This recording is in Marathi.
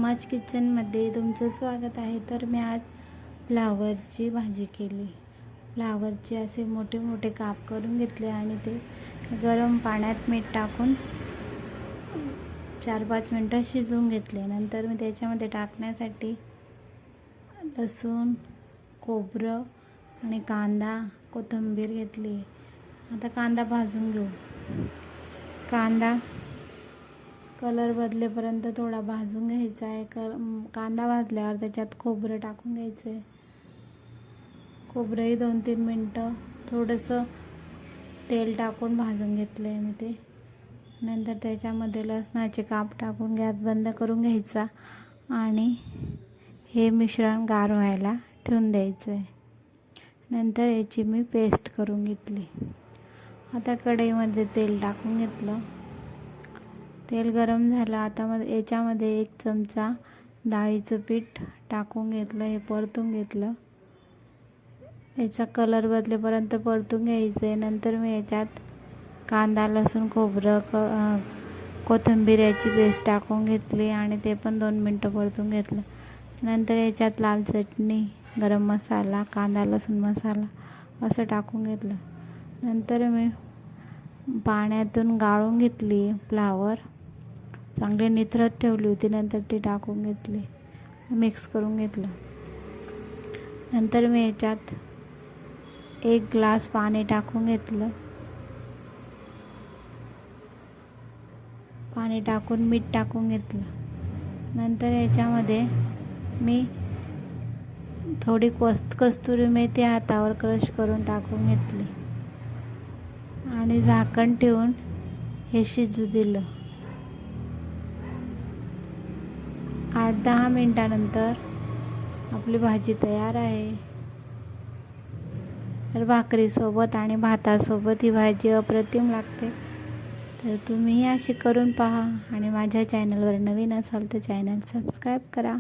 उमाज किचनमध्ये तुमचं स्वागत आहे। तर मी आज फ्लावरची भाजी केली। फ्लावरचे असे मोठे मोठे काप करून घेतले आणि ते गरम पाण्यात मीठ टाकून 4-5 मिनिटं शिजवून घेतले। नंतर मी त्याच्यामध्ये टाकण्यासाठी लसूण, खोबरं आणि कांदा, कोथिंबीर घेतली। आता कांदा भाजून घेऊ। कांदा कलर बदलेपर्यंत थोडा भाजून घ्यायचा आहे। कांदा भाजल्यावर त्याच्यात खोबरं टाकून घ्यायचं आहे। खोबरंही 2-3 मिनटं थोडंसं तेल टाकून भाजून घेतलं आहे मी ते। नंतर त्याच्यामध्ये लसणाचे काप टाकून गॅस बंद करून घ्यायचा आणि हे मिश्रण गार व्हायला ठेवून द्यायचं आहे। नंतर याची मी पेस्ट करून घेतली। आता कढईमध्ये तेल टाकून घेतलं। तेल गरम झालं। आता याच्यामध्ये 1 चमचा डाळीचं पीठ टाकून घेतलं। हे परतून घेतलं। याचा कलर बदलेपर्यंत परतून घ्यायचं आहे। नंतर मी याच्यात कांदा, लसूण, खोबरं, कोथिंबीर याची पेस्ट टाकून घेतली आणि ते पण 2 मिनटं परतून घेतलं। नंतर याच्यात लाल चटणी, गरम मसाला, कांदा लसूण मसाला असं टाकून घेतलं। नंतर मी पाण्यातून गाळून घेतली फ्लावर, चांगली निथरत ठेवली होती। नंतर ती टाकून घेतली, मिक्स करून घेतलं। नंतर मी याच्यात 1 ग्लास पाणी टाकून घेतलं। पाणी टाकून मीठ टाकून घेतलं। नंतर याच्यामध्ये मी थोडी कस्तुरी मेथी हातावर क्रश करून टाकून घेतली आणि झाकण ठेवून हे शिजू दिलं। 8-10 मिनिटानंतर आपली भाजी तयार आहे। तर भाकरीसोबत आणि भातासोबत ही भाजी अप्रतिम लागते। तर तुम्हीही अशी करून पहा आणि माझ्या चॅनलवर नवीन असाल तर चॅनल सबस्क्राईब करा।